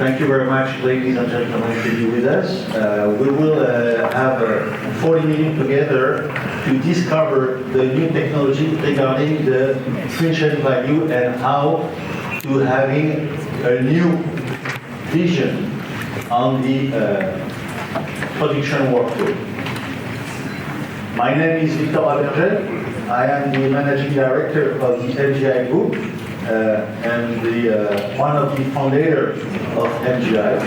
Thank you very much, ladies and gentlemen, to be with us. We will have a 40 minutes together to discover the new technology regarding the friction value and how to having a new vision on the production workflow. My name is Viktor Abergel. I am the managing director of the MGI group and one of the founders of MGI.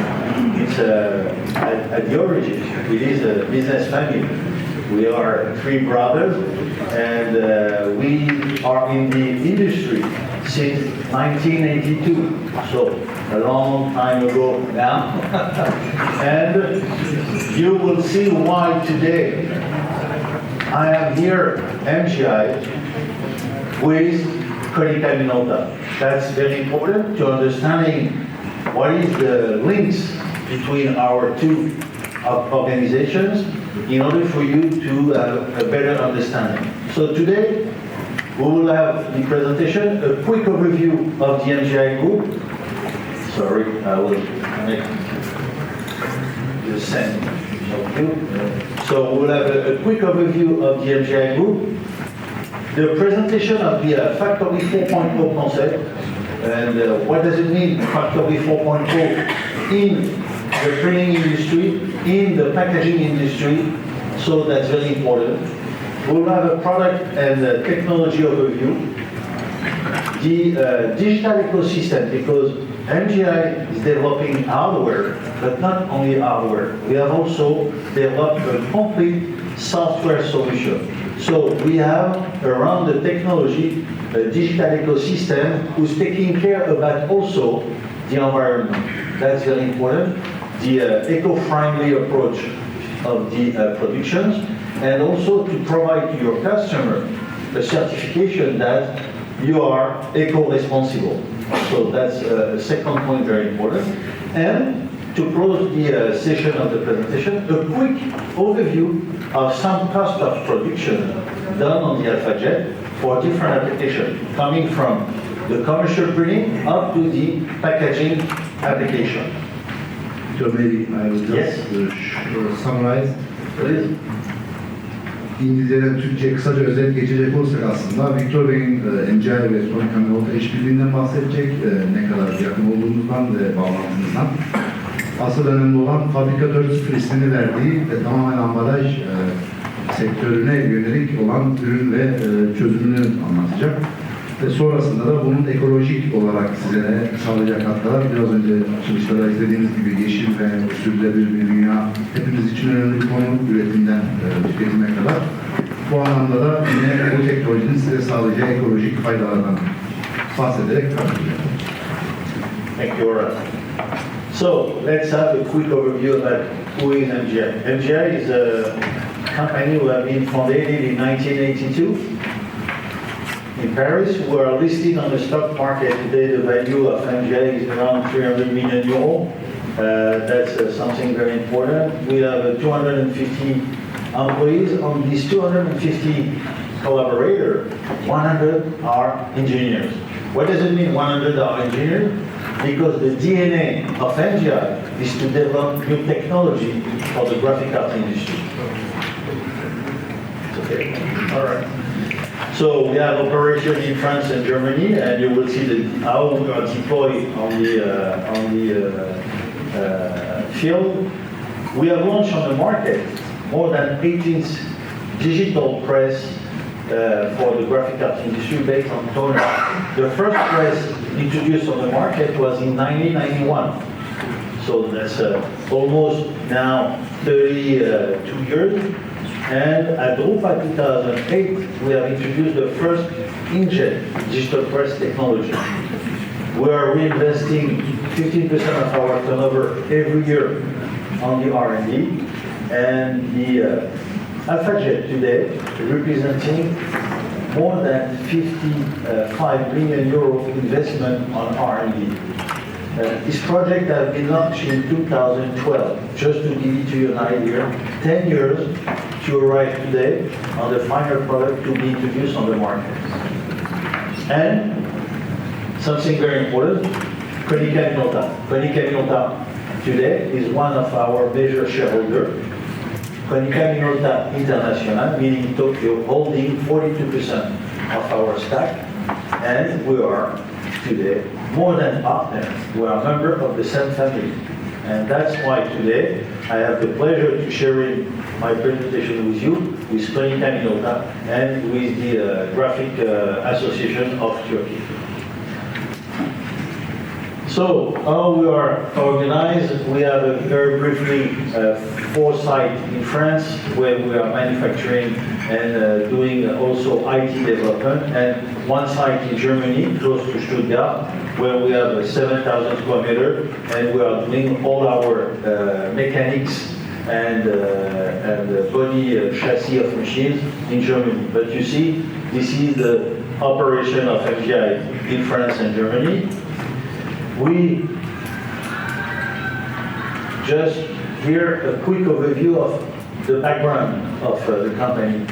It's at the origin, it is a business family. We are three brothers, and we are in the industry since 1982, so a long time ago now. And you will see why today I am here, MGI, with Konica Minolta. That's very important to understanding what is the links between our two organizations in order for you to have a better understanding. So today, we will have the presentation, a quick overview of the MGI group. Sorry, I will make the same of you. So we'll have a quick overview of the MGI group, the presentation of the Factory 4.0 concept, and what does it mean, Factory 4.0 in the printing industry, in the packaging industry, so that's very important. We'll have a product and technology overview, the digital ecosystem, because MGI is developing hardware, but not only hardware. We have also developed a complete software solution. So we have around the technology a digital ecosystem who's taking care about also the environment. That's very important. The eco-friendly approach of the productions, and also to provide to your customer a certification that you are eco-responsible. So that's a second point very important. And to close the session of the presentation, a quick overview of some cost of production done on the AlphaJET for different applications, coming from the commercial printing up to the packaging application. So maybe I will just summarize. Please. İngilizceden Türkçe'ye kısaca özet geçecek olursak aslında Viktor Bey'in MGI ve Konica Minolta işbirliğinden bahsedecek, ne kadar yakın olduğumuzdan ve bağlantımızdan. Asıl önemli olan Fabrika 4.0 ismini verdiği ve tamamen ambalaj sektörüne yönelik olan ürün ve çözümünü anlatacak. Ve sonrasında da bunun ekolojik olarak size sağlayacak katkılar, biraz önce açılışlarda izlediğiniz gibi yeşil ve sürdürülebilir bir dünya hepimiz için önemli bir konu, üretimden tüketime kadar. Bu anlamda da yine bu teknolojinin size sağlayacağı ekolojik faydalardan bahsederek tartışacağım. Thank you, Laura. So let's have a quick overview about who is MGI. MGI is a company who have been founded in 1982 in Paris. We are listed on the stock market today. The value of MGI is around 300 million euro. That's something very important. We have 250 employees. On these 250 collaborators, 100 are engineers. What does it mean 100 are engineers? Because the DNA of MGI is to develop new technology for the graphic art industry. Okay, all right. So we have operation in France and Germany, and you will see how we are deployed on the field. We have launched on the market more than 18 digital press for the graphic art industry based on toner. The first press introduced on the market was in 1991. So that's almost now 32 years. And at Drupa 2008, we have introduced the first inkjet digital press technology. We are reinvesting 15% of our turnover every year on the R&D, and the AlphaJET today representing more than 55 million euro investment on R&D. This project has been launched in 2012. Just to give it to you an idea, 10 years to arrive today on the final product to be introduced on the market. And something very important, Konica Minolta. Konica Minolta today is one of our major shareholders. Konica Minolta International, meaning Tokyo, holding 42% of our stock, and we are today more than partners. We are a member of the same family. And that's why today I have the pleasure to sharing my presentation with you, with Konica Minolta and with the Graphic Association of Turkey. So, how we are organized, we have very briefly 4 sites in France where we are manufacturing and doing also IT development, and 1 site in Germany, close to Stuttgart, where we have 7,000 square meters, and we are doing all our mechanics and body chassis of machines in Germany. But you see, this is the operation of MGI in France and Germany. We just hear a quick overview of the background of the company.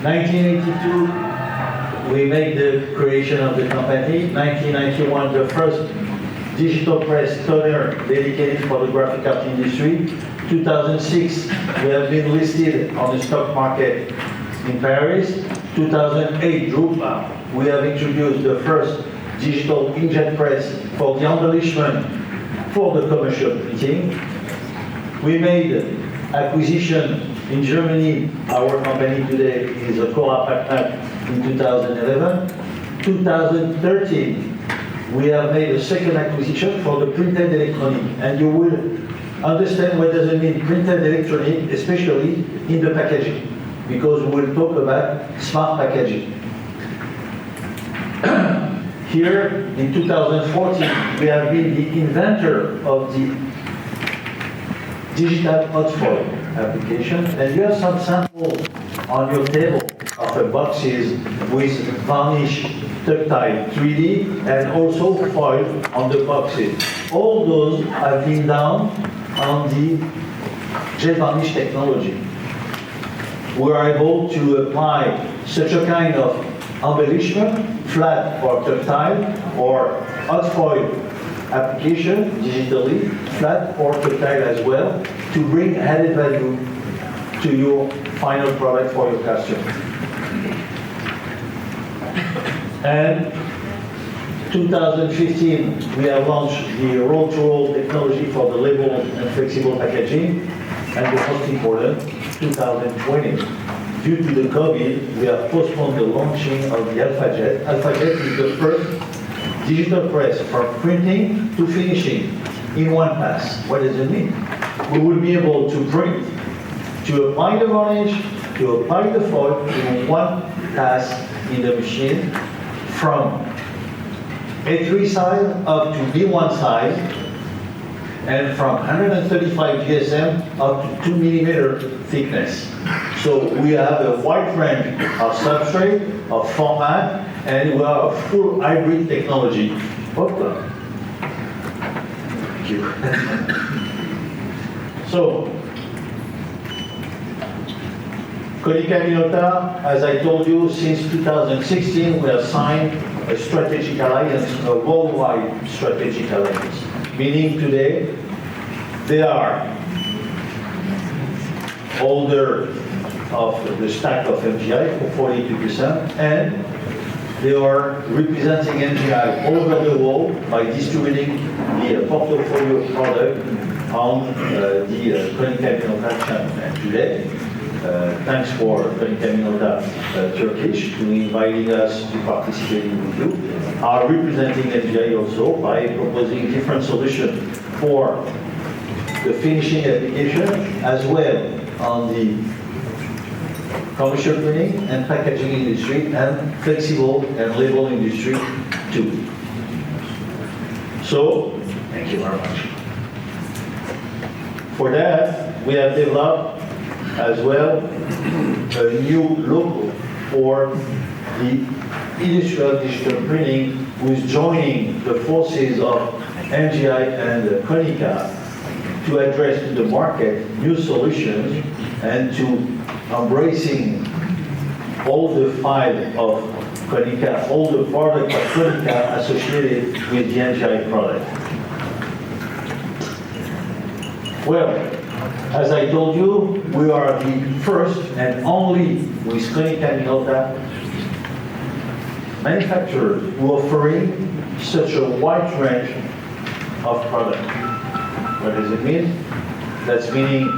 1982, we made the creation of the company. 1991, the first digital press toner dedicated for the graphic art industry. 2006, we have been listed on the stock market in Paris. 2008, we have introduced the first digital inkjet press for the embellishment for the commercial printing. We made acquisition in Germany. Our company today is a core partner in 2011. 2013, we have made a second acquisition for the printed electronic, and you will understand what does it mean printed electronic, especially in the packaging, because we will talk about smart packaging. Here, in 2014, we have been the inventor of the digital hot foil application, and you have some samples on your table of the boxes with varnish, tactile, 3D, and also foil on the boxes. All those have been done on the jet varnish technology. We are able to apply such a kind of embellishment, flat or tactile, or hot foil application digitally, flat or tactile as well, to bring added value to your final product for your customer. And 2015, we have launched the roll-to-roll technology for the label and flexible packaging, and the most important, 2020. Due to the COVID, we have postponed the launching of the AlphaJET. AlphaJET is the first digital press from printing to finishing in one pass. What does it mean? We will be able to print, to apply the varnish, to apply the foil in one pass in the machine, from A3 size up to B1 size, and from 135 GSM up to 2 millimeter thickness. So we have a wide range of substrate, of format, and we have a full hybrid technology. Okay. Thank you. So, Konica Minolta, as I told you, since 2016, we have signed a strategic alliance, a worldwide strategic alliance. Meaning today, they are holder of the stack of MGI for 42%, and they are representing MGI all over the world by distributing the portfolio product on the Konica Minolta channel. And today, thanks for Konica Minolta Turkish to inviting us to participating with you, are representing MGI also by proposing different solutions for the finishing application as well on the commercial printing and packaging industry and flexible and label industry too. So, thank you very much. For that, we have developed as well a new logo for the industrial digital printing, who is joining the forces of MGI and Konica to address to the market new solutions and to embracing all the five of Konica, all the products of Konica associated with the MGI product. Well, as I told you, we are the first and only with Konica Minolta manufacturers who are offering such a wide range of products. What does it mean? That's meaning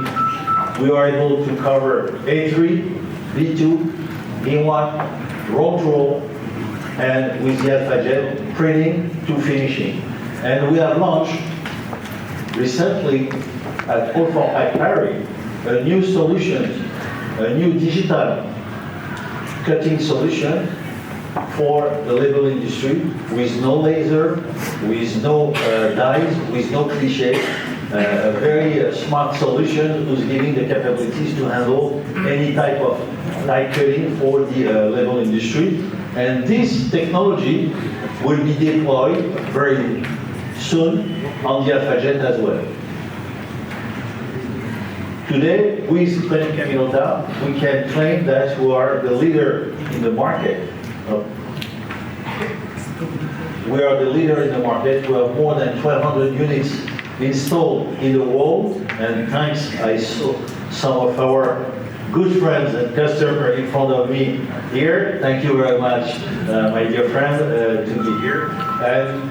we are able to cover A3, B2, B1, roll-to-roll, and with the AlphaJET printing to finishing. And we have launched recently at Paris a new solution, a new digital cutting solution for the label industry with no laser, with no dyes, with no cliché. A very smart solution who's giving the capabilities to handle any type of die cutting for the label industry. And this technology will be deployed very soon on the AlphaJET as well. Today, with Konica Minolta, we can claim that we are the leader in the market. We are the leader in the market. We have more than 1,200 units installed in the world, and thanks, I saw some of our good friends and customers in front of me here. Thank you very much, my dear friend, to be here. And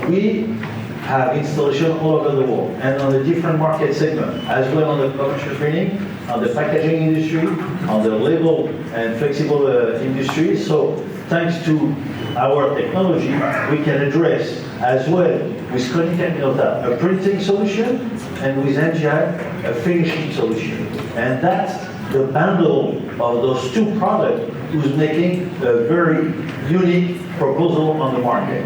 we have installation all over the world and on the different market segments, as well on the commercial printing, on the packaging industry, on the label and flexible industry. So thanks to our technology, we can address as well with Konica Minolta a printing solution and with MGI a finishing solution. And that's the bundle of those two products who's making a very unique proposal on the market.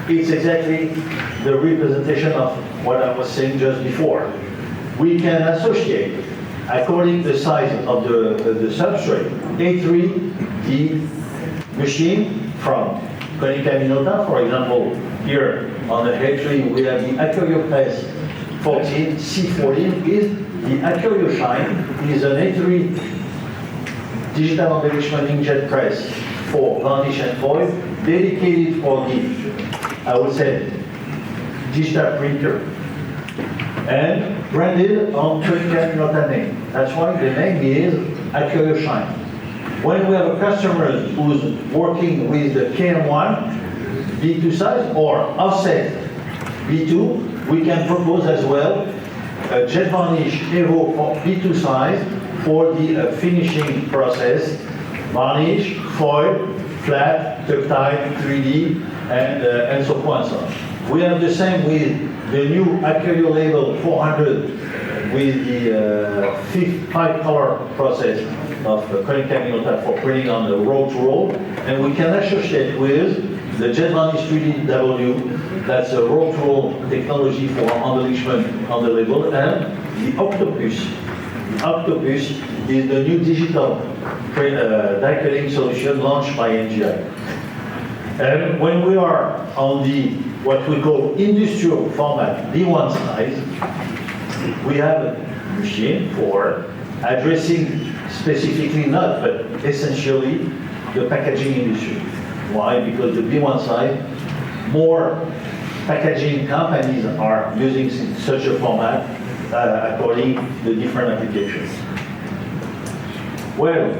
It's exactly the representation of what I was saying just before. We can associate, according to the size of the substrate, A3, the machine from Konica Minolta, for example, here on the A3 we have the AccuRioPress 14 C14 is the AccuRioShine is an A3 digital embellishment inkjet press for varnish and foil, dedicated for the, I would say, digital printer, and branded on Konica Minolta name. That's why the name is AccuRioShine. When we have a customer who's working with the KM1 B2 size or offset B2, we can propose as well a jet varnish Evo for B2 size for the finishing process, varnish, foil, flat, tactile, 3D, and so forth and so on. We have the same with the new Accurio Label 400 with the 5-color process of Konica Minolta for printing on the roll-to-roll, and we can associate with the Jet Varnish 3DW, that's a roll-to-roll technology for embellishment on the label, and the Octopus. The Octopus is the new digital die cutting solution launched by MGI. And when we are on the what we call industrial format B1 size, we have a machine for addressing specifically not, but essentially the packaging industry. Why? Because the B1 size, more packaging companies are using such a format according to the different applications. Well,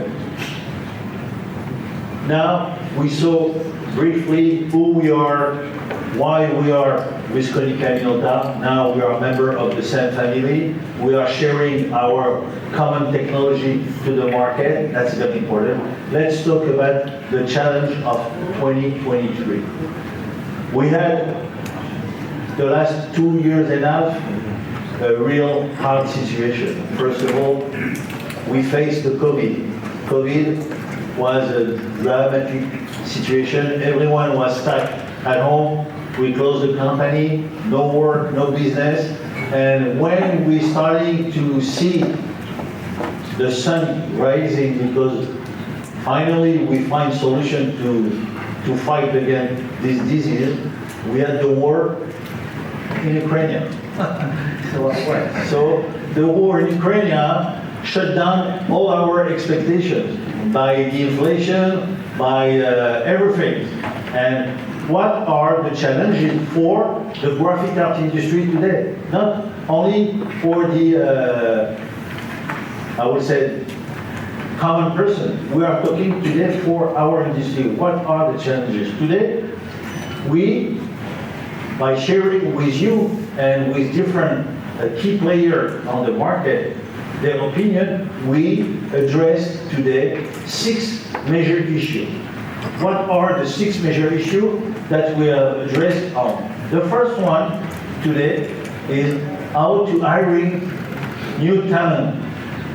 now we saw briefly who we are, why we are with Konica Minolta. Now we are a member of the same family. We are sharing our common technology to the market. That's very important. Let's talk about the challenge of 2023. We had the last 2 years and a half a real hard situation. First of all, we faced the COVID. COVID was a dramatic situation. Everyone was stuck at home. We closed the company, no work, no business. And when we started to see the sun rising, because finally we find solution to fight against this disease, we had the war in Ukraine. So the war in Ukraine shut down all our expectations by the inflation, by everything. And what are the challenges for the graphic art industry today? Not only for the, I would say, common person. We are talking today for our industry. What are the challenges? Today, we, by sharing with you and with different key players on the market, their opinion, we address today 6 major issues. What are the 6 major issues that we have addressed on? The first one today is how to hiring new talent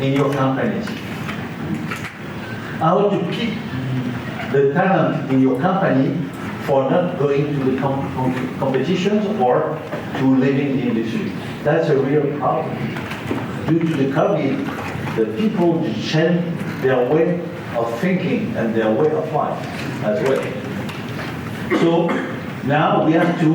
in your companies. How to keep the talent in your company for not going to the competitions or to leaving the industry. That's a real problem. Due to the COVID, the people change their way of thinking and their way of life as well. So now we have to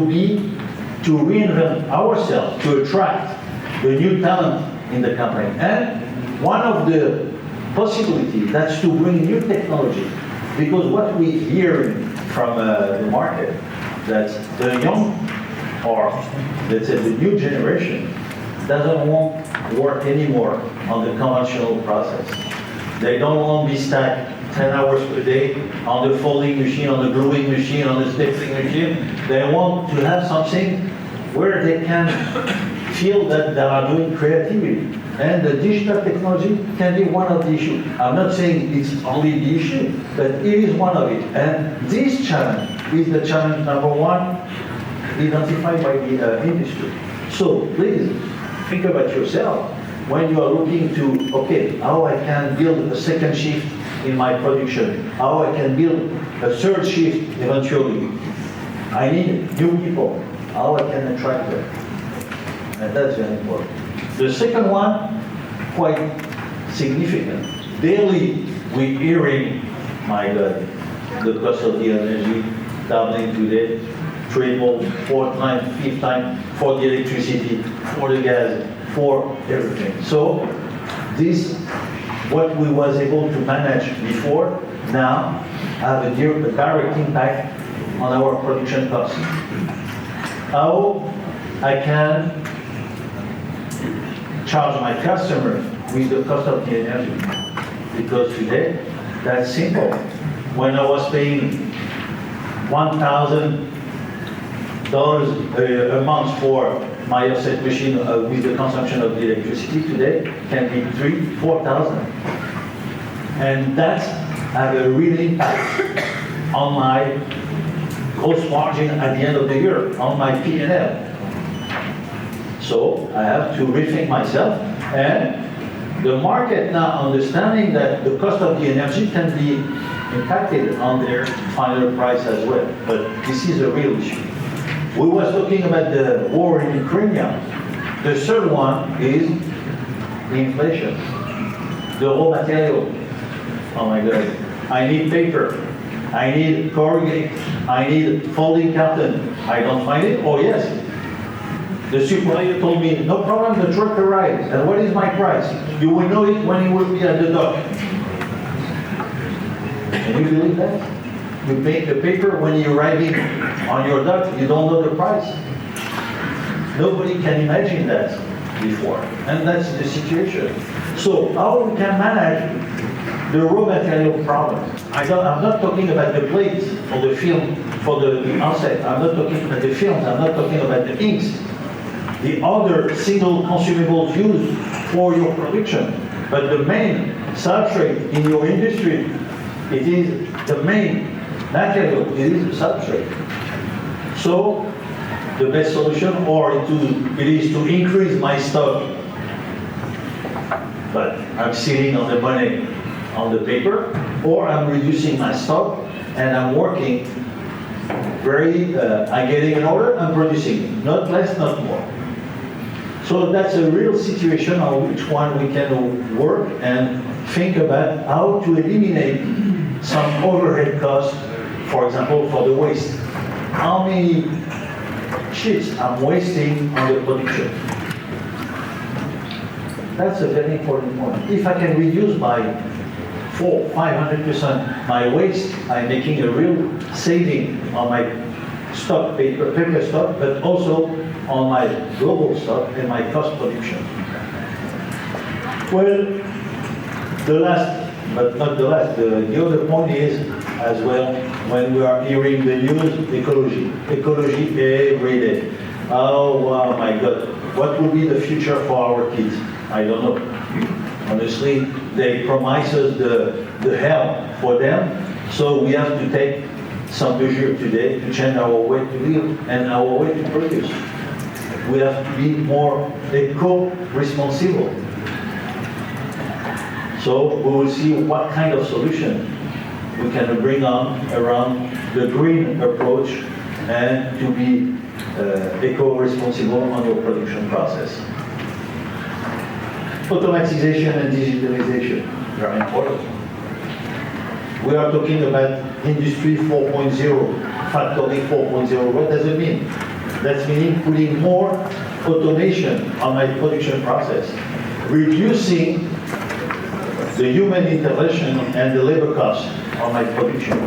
reinvent ourselves to attract the new talent in the company. And one of the possibilities that's to bring new technology, because what we hear from the market, that the young, or let's say the new generation, doesn't want to work anymore on the conventional process. They don't want to be stuck 10 hours per day on the folding machine, on the gluing machine, on the stapling machine. They want to have something where they can feel that they are doing creativity. And the digital technology can be one of the issues. I'm not saying it's only the issue, but it is one of it. And this challenge is the challenge number 1 identified by the industry. So please think about yourself when you are looking to, okay, how I can build a second shift in my production, how I can build a third shift eventually. I need new people, how I can attract them. And that's very important. The second one, quite significant. Daily we're hearing, my God, the cost of the energy doubling today, triple, 4 times, 5 times for the electricity, for the gas, for everything. So this, what we was able to manage before, now have a direct impact on our production costs. How I can charge my customer with the cost of the energy. Because today, that's simple. When I was paying $1,000 a month for my offset machine with the consumption of the electricity, today can be $3,000, $4,000. And that have a real impact on my gross margin at the end of the year, on my P&L. So I have to rethink myself, and the market now understanding that the cost of the energy can be impacted on their final price as well. But this is a real issue. We was talking about the war in Ukraine. The third one is the inflation. The raw material. Oh my God. I need paper. I need corrugate. I need folding carton. I don't find it. Oh yes. The supplier told me, no problem, the truck arrives. And what is my price? You will know it when it will be at the dock. Can you believe that? You pay the paper when you're arriving on your dock, you don't know the price. Nobody can imagine that before. And that's the situation. So how we can manage the raw material problems? I'm not talking about the plates or the film for the onset. I'm not talking about the films. I'm not talking about the inks. The other single consumables used for your production. But the main substrate in your industry, it is the main material, it is the substrate. So the best solution, it is to increase my stock. But I'm sitting on the money on the paper, or I'm reducing my stock and I'm working I'm getting an order, I'm producing, not less, not more. So that's a real situation on which one we can work and think about how to eliminate some overhead costs, for example, for the waste. How many sheets I'm wasting on the production? That's a very important point. If I can reduce by 500% my waste, I'm making a real saving on my stock, paper stock, but also on my global stock and my cost production. Well, the last, but not the last, the other point is, as well, when we are hearing the news, ecology. Ecology every day. Oh my God, what will be the future for our kids? I don't know. Honestly, they promise us the hell for them, so we have to take some measure today to change our way to live and our way to produce. We have to be more eco-responsible. So we will see what kind of solution we can bring on around the green approach and to be eco-responsible on your production process. Automatization and digitalization, very important. We are talking about Industry 4.0, Factory 4.0. What does it mean? That's meaning putting more automation on my production process, reducing the human intervention and the labor cost on my production.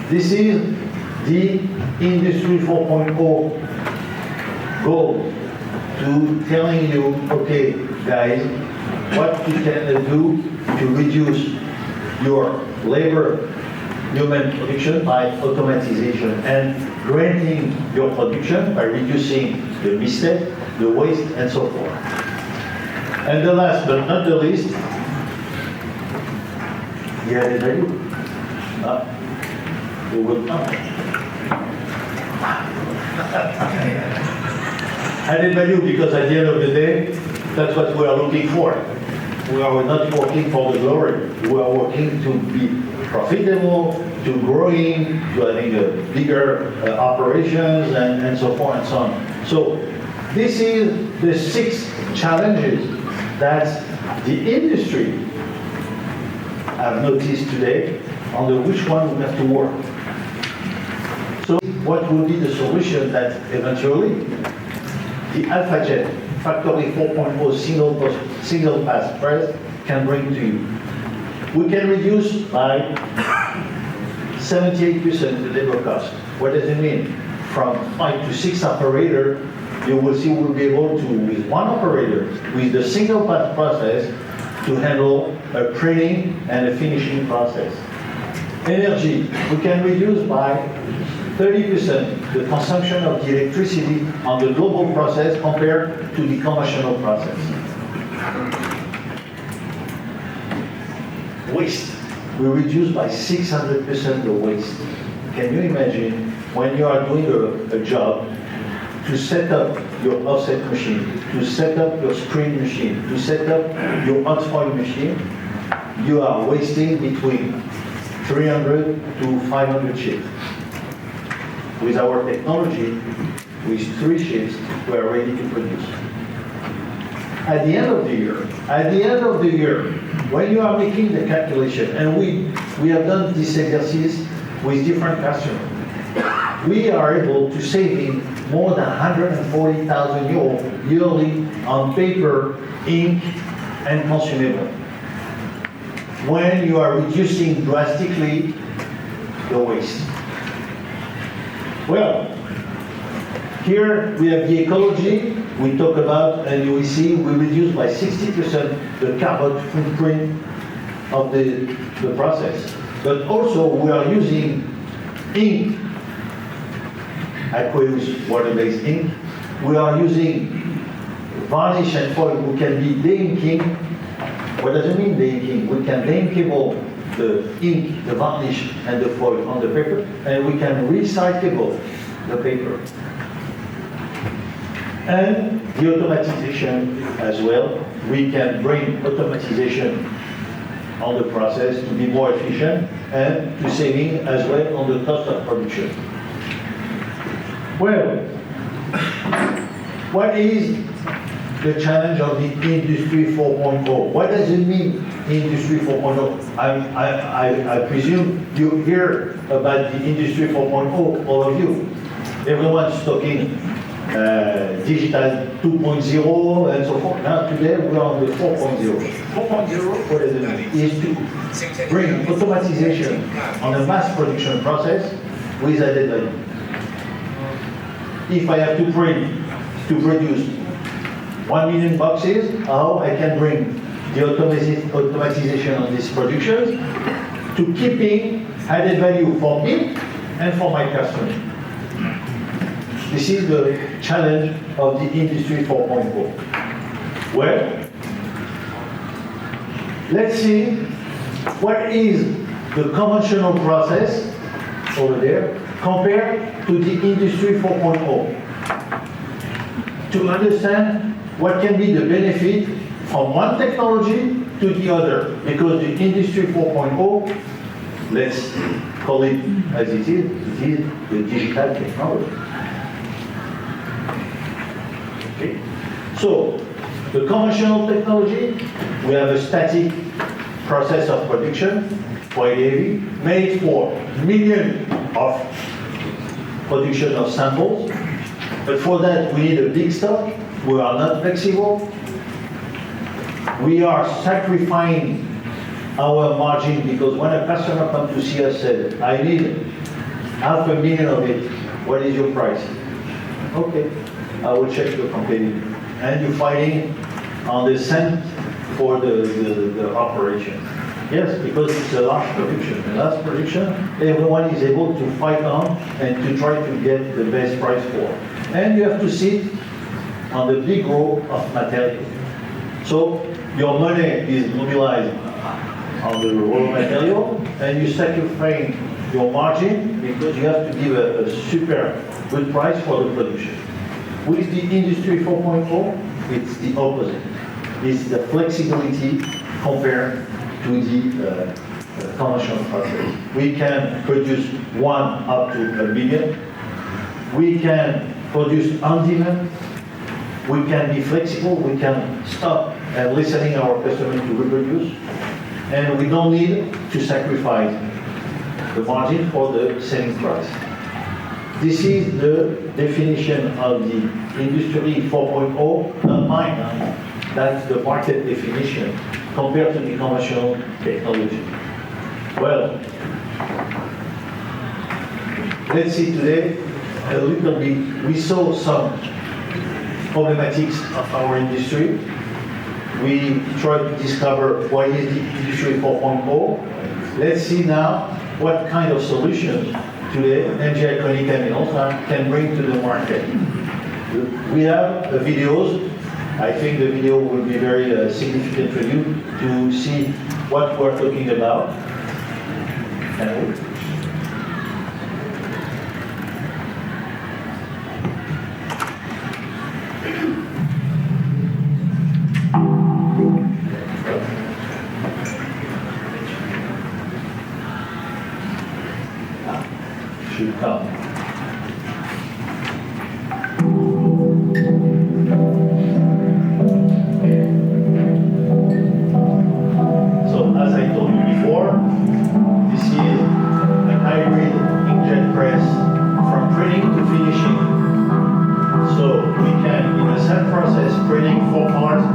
This is the Industry 4.0 goal, to telling you, okay, guys, what you can do to reduce your labor human production by automatization and granting your production by reducing the mistake, the waste, and so forth. And the last but not the least, the added value. We will come. Added value, because at the end of the day, that's what we are looking for. We are not working for the glory. We are working to be profitable, to growing, to having a bigger operations, and so forth and so on. So this is the 6 challenges that the industry have noticed today, on which one we have to work. So what will be the solution that eventually the AlphaJET Factory 4.0 single pass press can bring to you? We can reduce by 78% the labor cost. What does it mean? From 5 to 6 operator, you will see we'll be able to, with 1 operator, with the single pass process, to handle a printing and a finishing process. Energy, we can reduce by 30% the consumption of the electricity on the global process compared to the conventional process. Waste, we reduce by 600% the waste. Can you imagine when you are doing a job to set up your offset machine, to set up your screen machine, to set up your hot foil machine, you are wasting between 300 to 500 shifts. With our technology, with 3 shifts, we are ready to produce. At the end of the year, when you are making the calculation, and we have done this exercise with different customers, we are able to save more than 140,000 euros yearly on paper, ink, and consumable. When you are reducing drastically the waste. Well, here we have the ecology we talk about, and you will see we reduce by 60% the carbon footprint of the process. But also we are using ink, aqueous water-based ink. We are using varnish and foil. We can be de-inking. What does it mean, de-inking? We can de-inkable the ink, the varnish, and the foil on the paper, and we can recyclable the paper. And the automatization as well. We can bring automatization on the process to be more efficient and to saving as well on the cost of production. Well, what is the challenge of the Industry 4.0? What does it mean, Industry 4.0? I presume you hear about the Industry 4.0, all of you. Everyone's talking digital 2.0 and so forth. Now today we are on the 4.0. 4.0, what is it? Is to bring automatization on the mass production process with added value. If I have to print to produce 1 million boxes, how I can bring the automatization on these productions to keeping added value for me and for my customer. This is the challenge of the Industry 4.0. Well, let's see what is the conventional process over there compared to the Industry 4.0. To understand what can be the benefit from one technology to the other, because the Industry 4.0, let's call it as it is the digital technology. Okay. So, the conventional technology, we have a static process of production, quite heavy, made for millions of production of samples, but for that we need a big stock. We are not flexible. We are sacrificing our margin because when a customer comes to see us and says, I need 500,000 of it, what is your price? Okay, I will check your competitor. And you're fighting on the cent for the operation. Yes, because it's a large production. A large production, everyone is able to fight on and to try to get the best price for. And you have to sit on the big row of material. So your money is mobilized on the raw material and you sacrifice your margin because you have to give a super good price for the production. With the Industry 4.0, it's the opposite. It's the flexibility compared to the conventional process. We can produce 1 up to 1 million. We can produce on demand. We can be flexible. We can stop and listening our customer to reproduce. And we don't need to sacrifice the margin for the selling price. This is the definition of the Industry 4.0, not mine. That's the market definition compared to the conventional technology. Well, let's see today a little bit. We saw some problematics of our industry. We tried to discover what is the Industry 4.0. Let's see now what kind of solutions today MGI Konica Minolta can bring to the market. We have videos. I think the video will be very significant for you to see what we're talking about. Should come. So as I told you before, this is a hybrid inkjet press from printing to finishing. So we can, in a set process, printing 4 parts,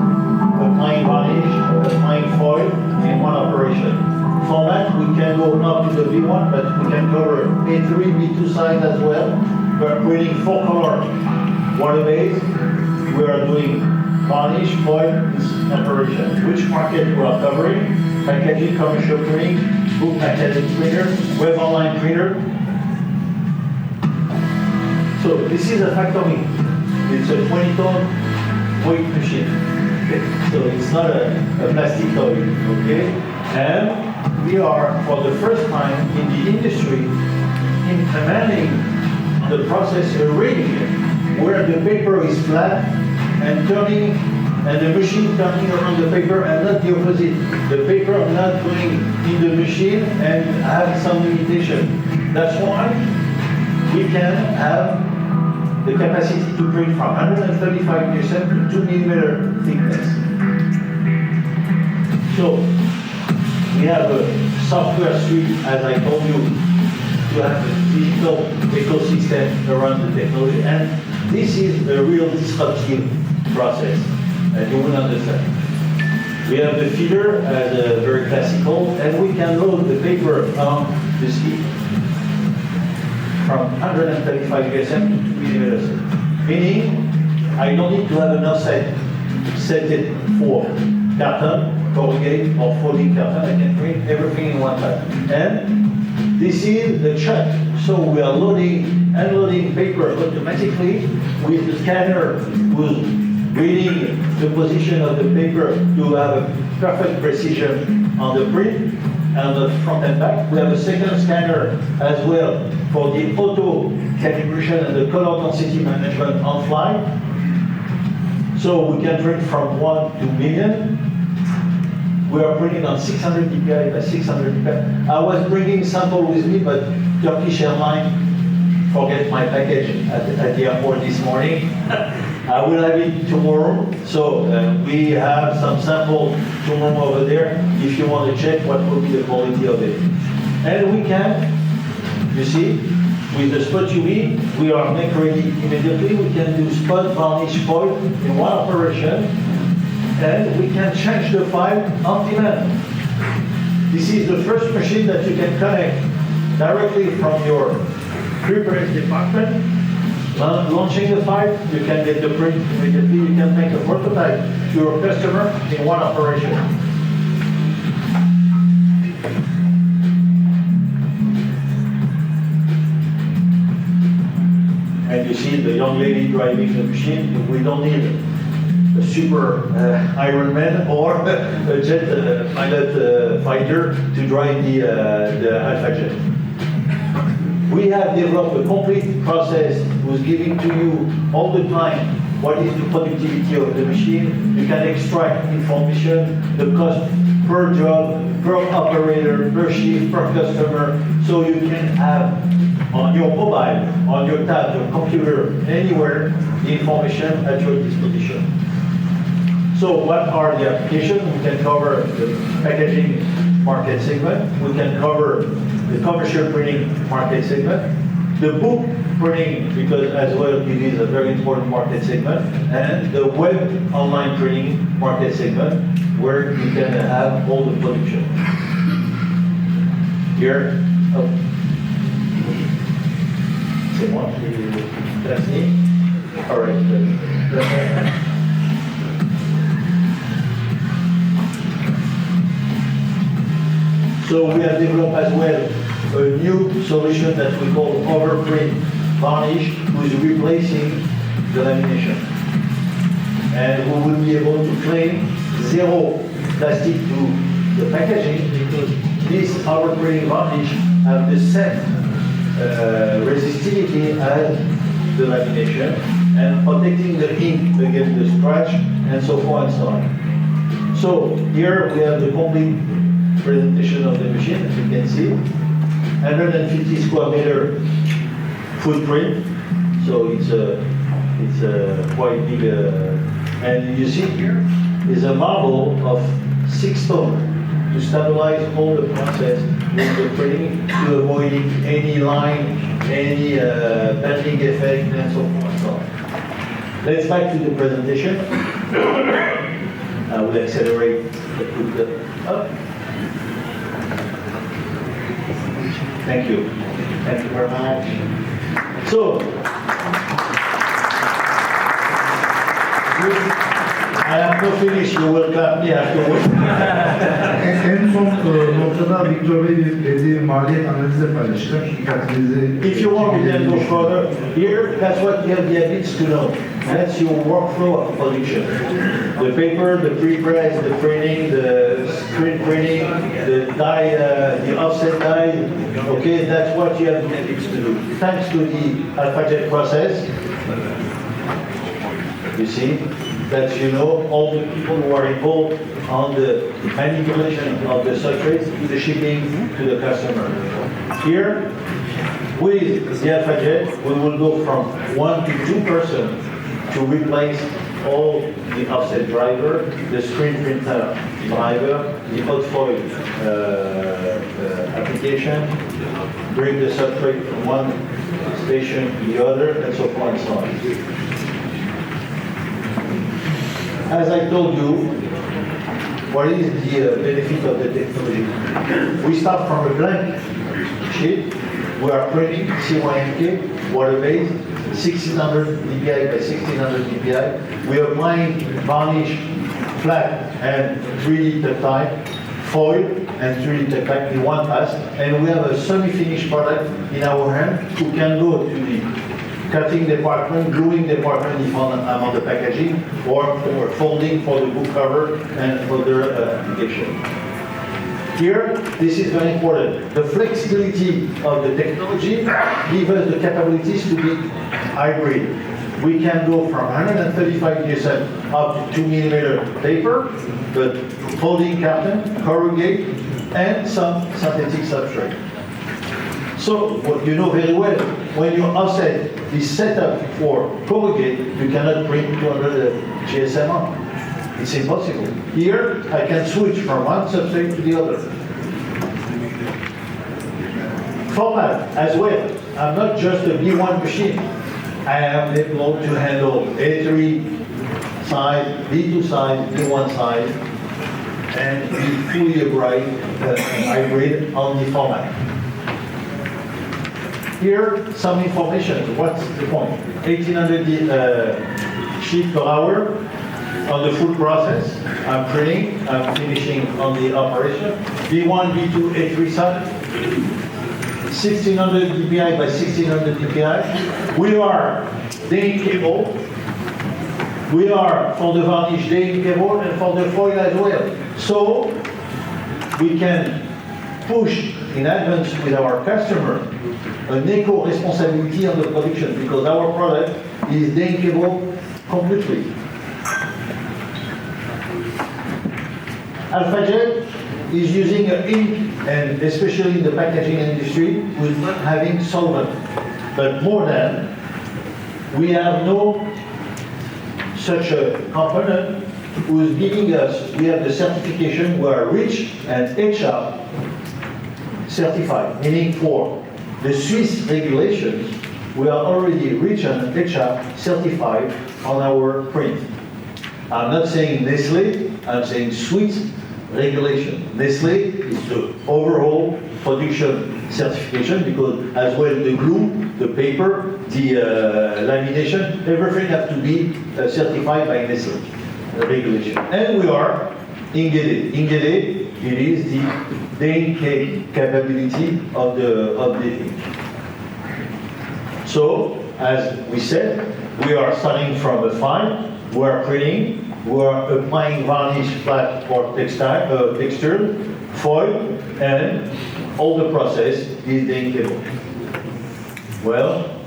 applying varnish, applying foil in one operation. For that, we can go up to the B1, but we can cover A3, B2 size as well. We're printing 4 color water base. We are doing varnish, foil, operation. Which market we are covering? Packaging, commercial printing, book packaging printer, web online printer. So this is a factory. It's a 20-ton weight machine. Okay. So it's not a plastic toy. Okay. And we are, for the first time in the industry, implementing the process already where the paper is flat and turning, and the machine turning around the paper and not the opposite. The paper not going in the machine and have some limitation. That's why we can have the capacity to print from 135% to 2 millimeter thickness. So, we have a software suite, as I told you, to have a digital ecosystem around the technology. And this is a real disruptive process, and you will understand. We have the feeder as a very classical, and we can load the paper on the ski from 135 USM to 2 millimeters. Meaning, I don't need to have an offset set it for carton, corrugate, or folding carton. I can print everything in one time. And this is the chuck. So we are loading, unloading paper automatically with the scanner who's reading the position of the paper to have a perfect precision on the print and the front and back. We have a second scanner as well for the auto calibration and the color density management on fly. So we can print from 1 to million. We are printing on 600 dpi by 600 dpi. I was bringing sample with me, but Turkish Airlines forget my package at the airport this morning. I will have it tomorrow. So we have some sample tomorrow over there if you want to check what will be the quality of it. And we can, you see, with the spot UV, we are make ready immediately. We can do spot, varnish, foil in one operation. And we can change the file on demand. This is the first machine that you can connect directly from your preprint department. Launching the file, you can get the print immediately. You can make a prototype to your customer in one operation. And you see the young lady driving the machine. We don't need a super Iron Man or a jet pilot fighter to drive the AlphaJET. We have developed a complete process who's giving to you all the time what is the productivity of the machine. You can extract information, the cost per job, per operator, per shift, per customer, so you can have on your mobile, on your tab, your computer, anywhere, the information at your disposition. So what are the applications? We can cover the packaging market segment. We can cover the commercial printing market segment. The book printing, because as well it is a very important market segment. And the web online printing market segment, where you can have all the production. Here, oh. C'est moi qui l'ai. All right. So we have developed as well a new solution that we call overprint varnish, which is replacing the lamination. And we will be able to claim zero plastic to the packaging because this overprinting varnish have the same resistivity as the lamination and protecting the ink against the scratch and so forth and so on. So here we have the complete presentation of the machine, as you can see. 150 square meter footprint, so it's a quite big. And you see here is a model of 6 tons to stabilize all the process with the printing to avoiding any line, any bending effect, and so forth and so on. Let's back to the presentation. I will accelerate the put up. Thank you. Thank you very much. So, I am not finished. You will clap me afterwards. En son noktada Viktor Bey dediği maliyet analizi paylaşacak. Dikkatinizi... If you want to then go further, here, that's what you have the habits to know. That's your workflow of production. The paper, the pre-press, the printing, the screen printing, the die, the offset die. Okay, that's what you have the habits to do. Thanks to the AlphaJET process, you see, that you know all the people who are involved on the manipulation of the substrates to the shipping to the customer. Here, with the AlphaJET, we will go from 1 to 2% to replace all the offset driver, the screen printer driver, the hot foil application, bring the substrate from one station to the other, and so forth and so on. as I told you, what is the benefit of the technology? We start from a blank sheet. We are printing C1MK, water-based, 1600 dpi by 1600 dpi. We are applying varnish, flat, and 3D tactile, foil, and 3D tactile in one pass. And we have a semi-finished product in our hand who can go to the cutting department, gluing department if I'm on the packaging, or folding for the book cover and other application. Here, this is very important. The flexibility of the technology gives us the capabilities to be hybrid. We can go from 135 DSM up to 2 mm paper, but folding carton, corrugate, and some synthetic substrate. So, what you know very well, when your offset is set up for corrugate, you cannot print 200 GSM on. It's impossible. Here, I can switch from one substrate to the other. Format as well. I'm not just a B1 machine. I am able to handle A3 size, B2 size, B1 size, and be fully hybrid on the format. Here, some information. What's the point? 1800 sheet per hour on the full process. I'm printing, I'm finishing on the operation. B1, B2, A3 side. 1600 dpi by 1600 dpi. We are day cable. We are for the varnish day cable and for the foil as well. So we can push in advance with our customer an eco responsibility on the production because our product is day cable completely. AlphaJET is using ink, and especially in the packaging industry, with not having solvent. But more than, we have no such a component who is giving us, we have the certification, we are REACH and HR certified, meaning for the Swiss regulations, we are already REACH and HR certified on our print. I'm not saying Nestle, I'm saying Swiss regulation. Nestle is the overall production certification because as well the glue, the paper, the lamination, everything has to be certified by Nestle regulation. And we are inkjet. Inkjet, it is the ink capability of the ink. So, as we said, we are starting from a fine, we are printing, we are applying varnish, flat or textile, texture, foil, and all the process is the inkable. Well,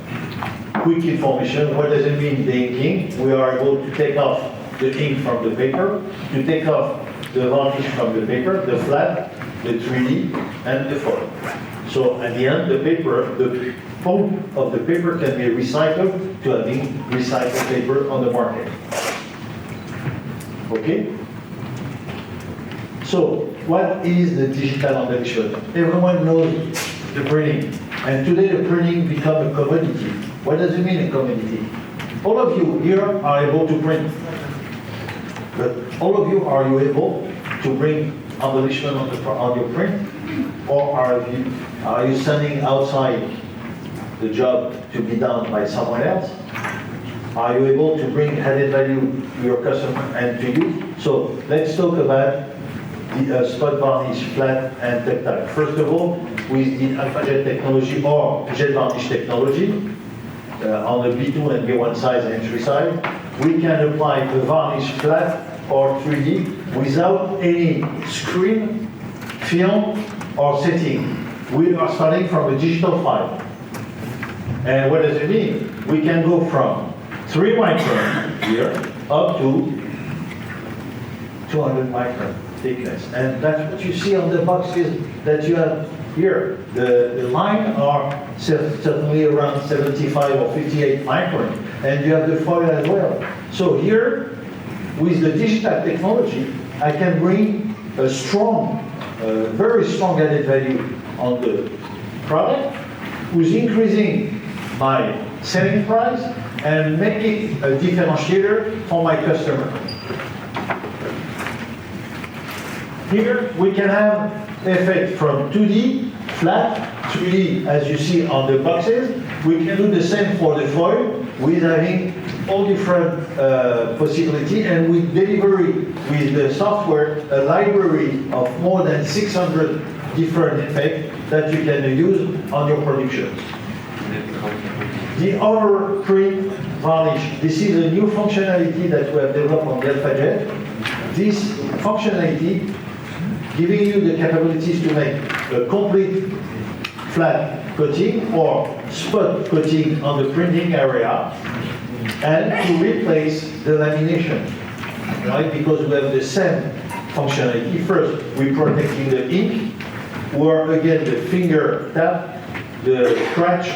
quick information, what does it mean, the inking? We are able to take off the ink from the paper, to take off the varnish from the paper, the flat, the 3D, and the foil. So at the end, the paper, the pulp of the paper can be recycled to having recycled paper on the market. Okay? So, what is the digital embellishment? Everyone knows the printing. And today the printing become a commodity. What does it mean, a commodity? All of you here are able to print. But all of you, are you able to bring embellishment on your print? Or are you sending outside the job to be done by someone else? Are you able to bring added value to your customer and to you? So let's talk about the spot varnish, flat and tactile. First of all, with the AlphaJET technology or jet varnish technology, on the B2 and B1 size and 3 size, we can apply the varnish flat or 3D without any screen, film or setting. We are starting from a digital file. And what does it mean? We can go from 3 micron here up to 200 micron thickness. And that's what you see on the boxes that you have here. The line are certainly around 75 or 58 micron. And you have the foil as well. So here, with the digital technology, I can bring a strong, very strong added value on the product, who's increasing my selling price and making a differentiator for my customer. Here we can have effect from 2D, flat, 3D, as you see on the boxes. We can do the same for the foil with having all different possibility, and we deliver with the software a library of more than 600 different effects that you can use on your productions. The overprint varnish. This is a new functionality that we have developed on the AlphaJET. This functionality giving you the capabilities to make a complete flat coating or spot coating on the printing area and to replace the lamination, right? Because we have the same functionality. First, we're protecting the ink, or again the finger tap, the scratch,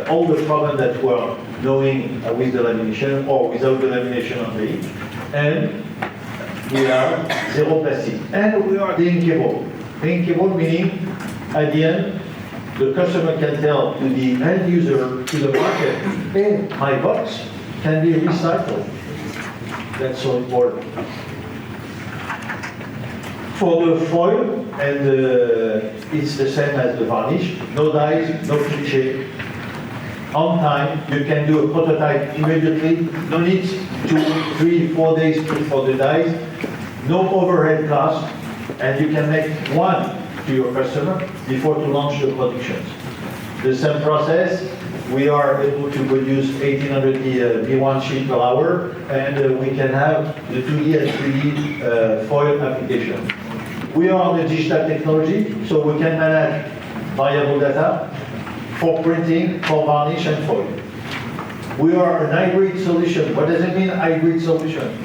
all the problems that we're knowing with the lamination or without the lamination on the ink. And we are zero plastic. And we are the inkable. The inkable meaning, at the end, the customer can tell to the end user, to the market, hey, my box can be recycled. That's so important. For the foil, and it's the same as the varnish, no dyes, no cliché. On time, you can do a prototype immediately, no need 2, 3, 4 days for the dyes, no overhead cost, and you can make one to your customer before to launch the productions. The same process, we are able to produce 1800 B1 sheet per hour, and we can have the 2D and 3D foil application. We are on the digital technology, so we can manage variable data for printing, for varnish, and foil. We are an hybrid solution. What does it mean, hybrid solution?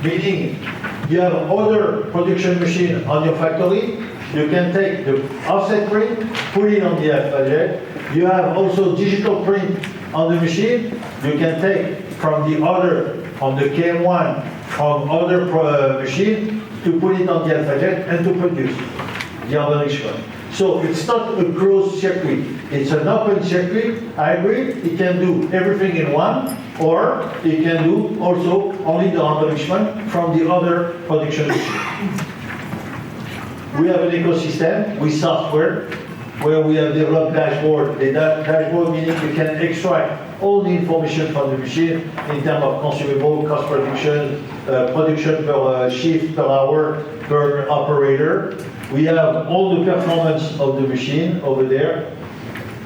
Meaning, you have other production machine on your factory, you can take the offset print, put it on the AlphaJET. You have also digital print on the machine. You can take from the other, from the KM1, from other machine, to put it on the AlphaJET and to produce the embellishment. So it's not a closed circuit. It's an open circuit, hybrid. It can do everything in one, or it can do also only the embellishment from the other production machine. We have an ecosystem with software where we have developed dashboard. The dashboard meaning you can extract all the information from the machine in terms of consumable, cost production, production per shift, per hour, per operator. We have all the performance of the machine over there,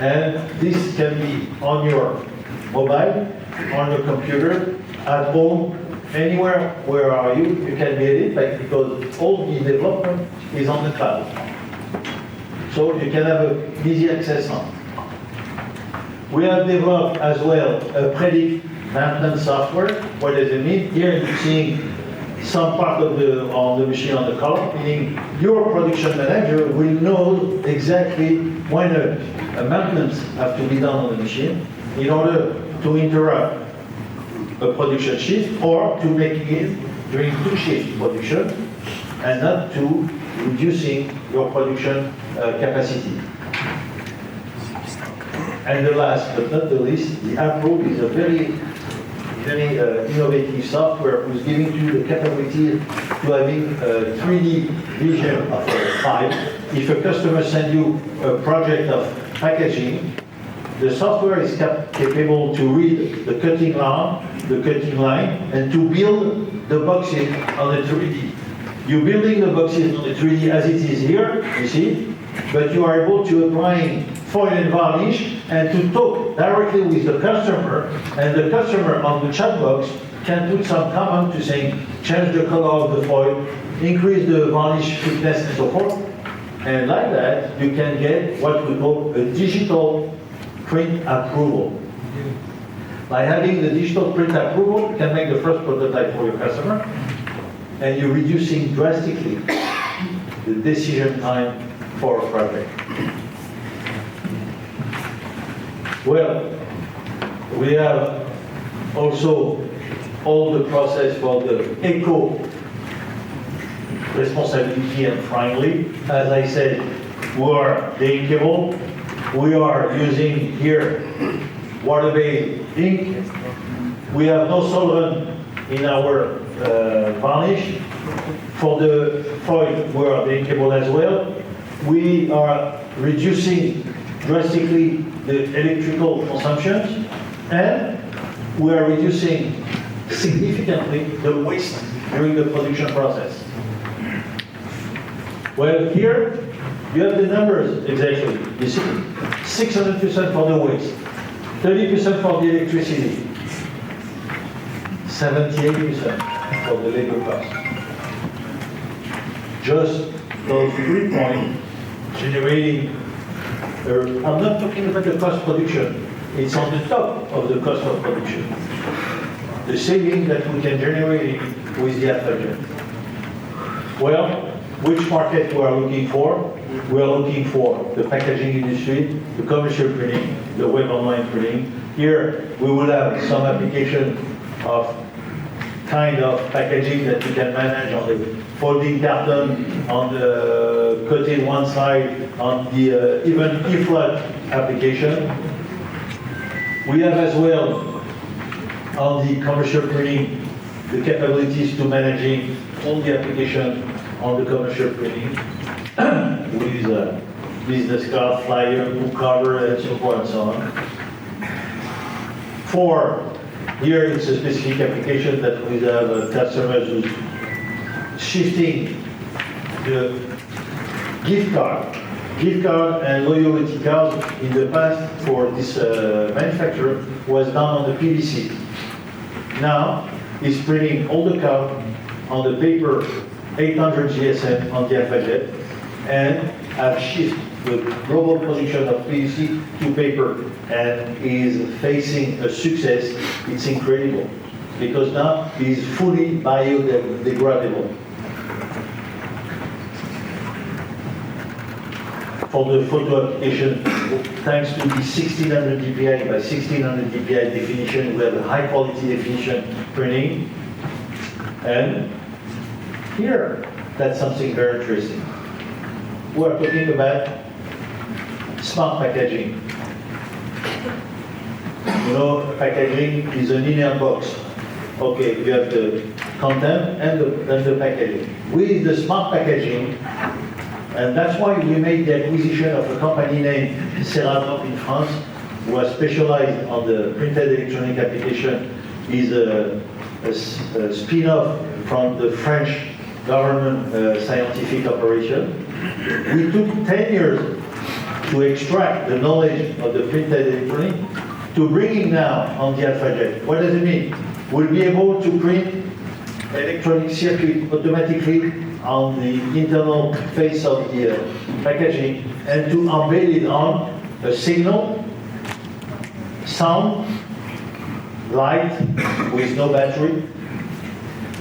and this can be on your mobile, on your computer, at home, anywhere. Where are you? You can get it, like, because all the development is on the cloud. So you can have an easy access on. We have developed as well a predict maintenance software. What does it mean? Here you're seeing some part of the machine on the column, meaning your production manager will know exactly when a maintenance has to be done on the machine in order to interrupt a production shift or to make it during 2-shift production and not to reducing your production capacity. And the last but not the least, the Approve is a very innovative software who's giving you the capability to having a 3D vision of a file. If a customer sends you a project of packaging, the software is capable to read the cutting line, and to build the boxes on the 3D. You're building the boxes on the 3D as it is here, you see, but you are able to apply foil and varnish and to talk directly with the customer, and the customer on the chat box can put some comment to say, change the color of the foil, increase the varnish thickness and so forth. And like that, you can get what we call a digital print approval. By having the digital print approval, you can make the first prototype for your customer, and you're reducing drastically the decision time for a project. Well, we have also all the process for the eco responsibility and friendly. As I said, we are drinkable. We are using here water-based ink. We have no solvent in our varnish. For the foil, we are drinkable as well. We are reducing drastically the electrical consumption, and we are reducing significantly the waste during the production process. Well, here you have the numbers exactly. You see, 600% for the waste, 30% for the electricity, 78% for the labor cost. Just those 3 points generating, I'm not talking about the cost production, it's on the top of the cost of production. The saving that we can generate with the AlphaJET. Well, which market we are looking for? We are looking for the packaging industry, the commercial printing, the web online printing. Here we will have some application of kind of packaging that you can manage on the folding carton, on the cutting one side, on the even e-flood application. We have as well on the commercial printing the capabilities to managing all the application on the commercial printing with business card, flyer, book cover, and so forth and so on. For here, it's a specific application that we have customers who's shifting the gift card and loyalty cards in the past for this manufacturer was done on the PVC. Now, it's printing all the cards on the paper 800 GSM on the AlphaJET and have shifted the global production of PVC to paper and is facing a success. It's incredible because now it's fully biodegradable. For the photo application, thanks to the 1600 dpi by 1600 dpi definition, we have a high quality definition printing. And here, that's something very interesting. We're talking about smart packaging. You know, packaging is an inner box. Okay, you have the content and the packaging. With the smart packaging, and that's why we made the acquisition of a company named Ceratop in France, who are specialized on the printed electronic application, is a spin-off from the French government scientific operation. We took 10 years to extract the knowledge of the printed electronic to bring it now on the AlphaJET. What does it mean? We'll be able to print electronic circuit automatically on the internal face of the packaging and to embed it on a signal, sound, light with no battery,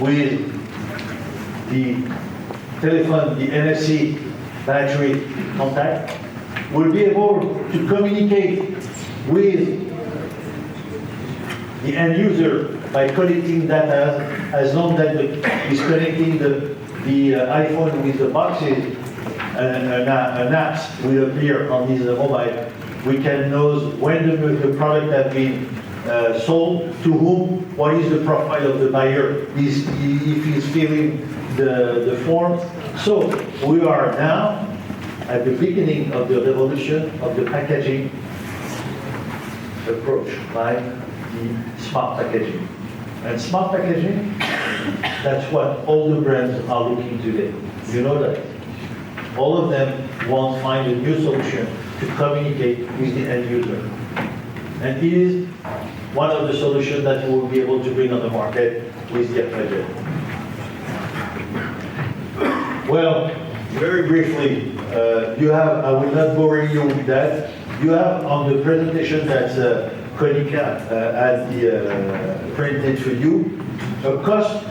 with the telephone, the NFC battery contact. We'll be able to communicate with the end user by collecting data as long as he's connecting the iPhone with the boxes and an app will appear on his mobile. We can know when the product has been sold, to whom, what is the profile of the buyer, if he's filling the form. So we are now at the beginning of the revolution of the packaging approach by the smart packaging. And smart packaging, that's what all the brands are looking today. You know that. All of them want to find a new solution to communicate with the end user. And it is one of the solutions that we will be able to bring on the market with the AlphaJET. Well, very briefly, you have, I will not bore you with that, you have on the presentation that Konica had printed for you, a cost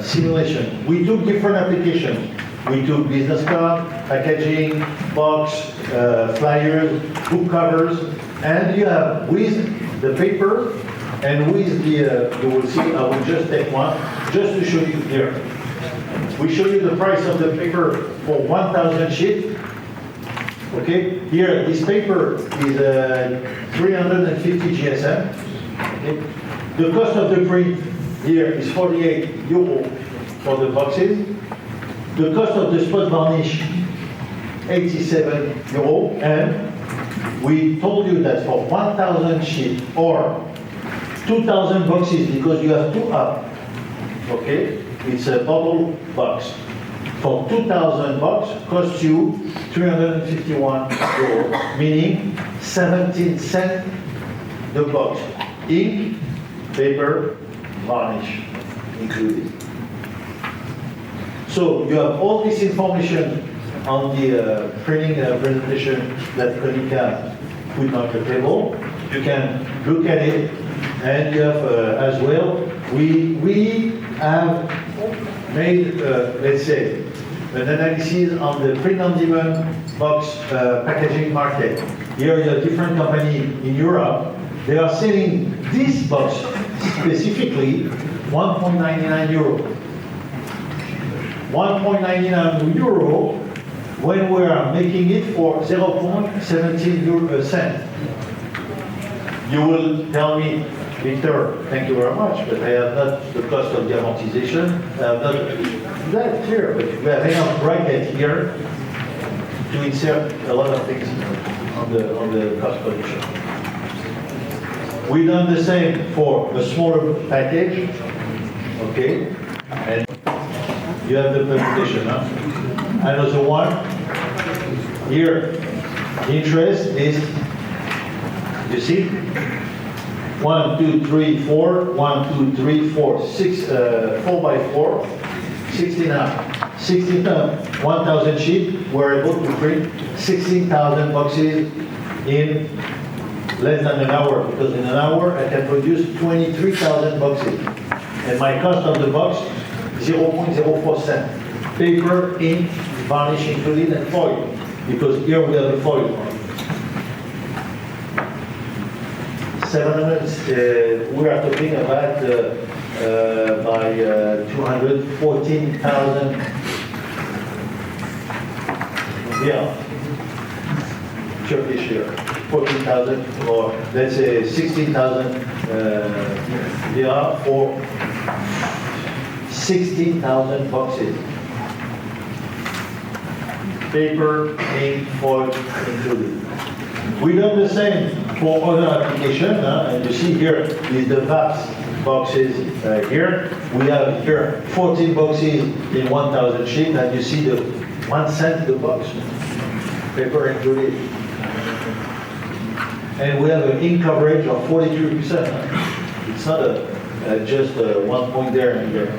simulation. We took different applications. We took business card, packaging, box, flyers, book covers, and you have with the paper and with the, you will see, I will just take one, just to show you here. We show you the price of the paper for 1,000 sheets. Okay, here this paper is 350 GSM. Okay. The cost of the print here is 48 euro for the boxes. The cost of the spot varnish, 87 euro, and we told you that for 1,000 sheet or 2,000 boxes, because you have two up, okay? It's a bubble box. For 2,000 box, costs you 351 euro, meaning 17 cents the box. Ink, paper, varnish included. So you have all this information on the printing presentation that Konica put on the table. You can look at it, and you have as well, we have made, let's say, an analysis on the print-on-demand box packaging market. Here you have different company in Europe. They are selling this box specifically 1.99 euro. 1.99 euro when we are making it for 0.17 cent. You will tell me, Victor, thank you very much, but I have not the cost of the amortization. I have not that here, but we have enough bracket here to insert a lot of things on the cost position. We done the same for a smaller package, okay, and you have the presentation, huh? Another one here. Interest is, you see, 1, 2, 3, 4, 1, 2, 3, 4, 6, 4 by 4, 1,000 sheet. We're able to print 16,000 boxes in less than an hour, because in an hour I can produce 23,000 boxes. And my cost of the box, 0.04 cent. Paper, ink, varnish included, and foil, because here we have the foil. 700, we are talking about by 214,000 Turkish lira. 14,000, or let's say 16,000 lira for 16,000 boxes. Paper, ink, foil included. We done the same for other applications, and you see here is the VAPS boxes here. We have here 14 boxes in 1,000 sheet, and you see the 1 cent the box, paper included. And we have an ink coverage of 43%. It's not just 1 point there and there.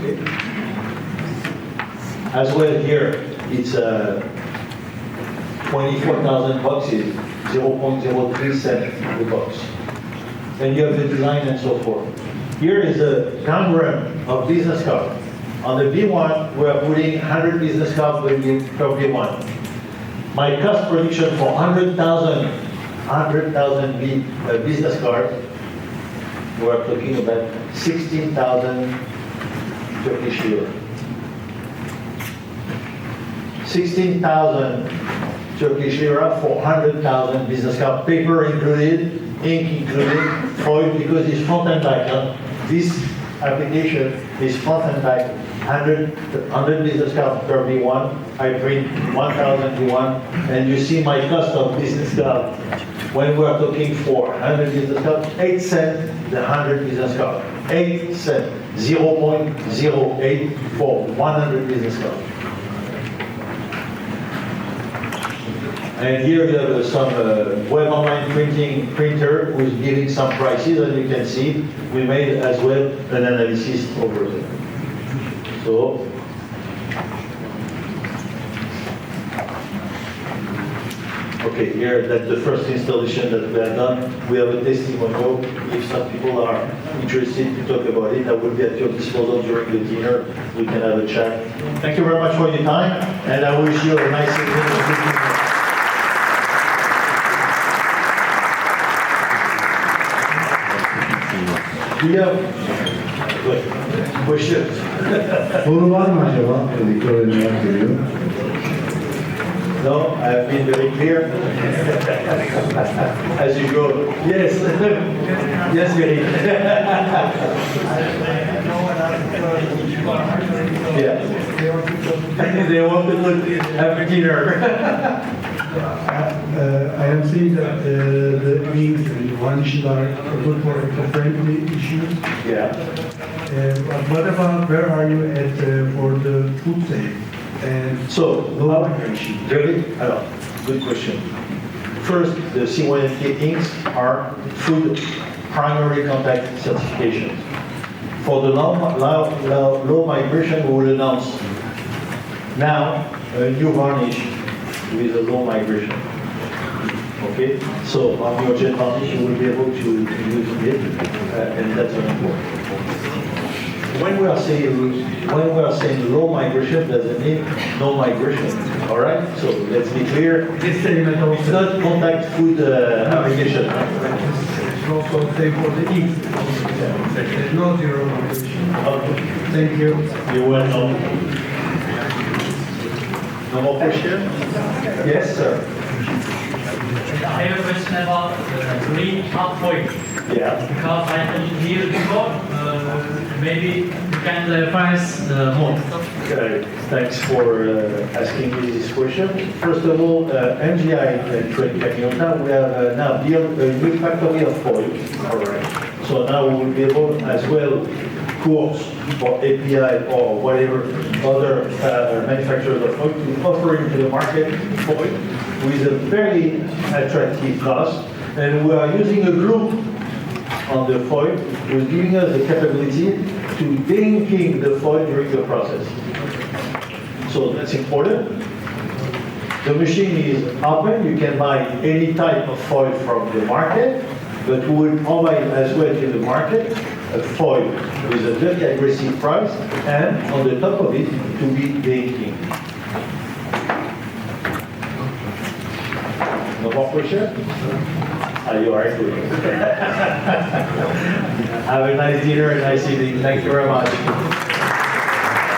Okay. As well here, it's 24,000 boxes, 0.03 cent the box. And you have the design and so forth. Here is a diagram of business card. On the B1, we are putting 100 business cards per B1. My cost prediction for 100,000 business cards, we are talking about 16,000 Turkish lira. 16,000 Turkish lira for 100,000 business cards, paper included, ink included, foil, because it's front and back. This application is front and back. 100 business cards per B1. I print 1,000 B1, and you see my cost of business card. When we are talking for 100 business cards, 8 cents the 100 business card. 8 cents, 0.08 for 100 business cards. And here you have some web online printer who is giving some prices, and you can see we made as well an analysis over there. So, okay, here that's the first installation that we have done. We have a testimonial. If some people are interested to talk about it, I will be at your disposal during the dinner. We can have a chat. Thank you very much for your time, and I wish you a nice evening. We have questions. Soru var mı acaba? Viktor merak ediyor. No, I've been very clear. As you go. Yes. Yes, very. Yeah. They want to have dinner. I am seeing that the means and one issue are good for eco-friendly issues. Yeah. But what about where are you at for the food safety and So, low migration? very, good question. First, the C1FK inks are food primary contact certifications. For the low migration, we will announce now a new varnish with a low migration. Okay, so on your jet varnish, you will be able to use it, and that's very important. When we are saying low migration, doesn't mean no migration. All right, so let's be clear. It's not contact food application. It's also same for the ink. There's no zero migration. Okay. Thank you. You're welcome. No more question? Yes, sir. I have a question about green hot foil. Yeah. Because I mentioned here before, maybe you can reference more. Okay. Thanks for asking me this question. First of all, MGI Konica Minolta, we have now built a new factory of foil. All right. So now we will be able as well course for API or whatever other manufacturers of foil to offer into the market foil with a very attractive cost. And we are using a glue on the foil, which is giving us the capability to de-inking the foil during the process. So that's important. The machine is open. You can buy any type of foil from the market, but we will provide as well to the market a foil with a very aggressive price and on the top of it to be de-inking. No more question? Are you all right with it? Have a nice dinner and nice evening. Thank you very much.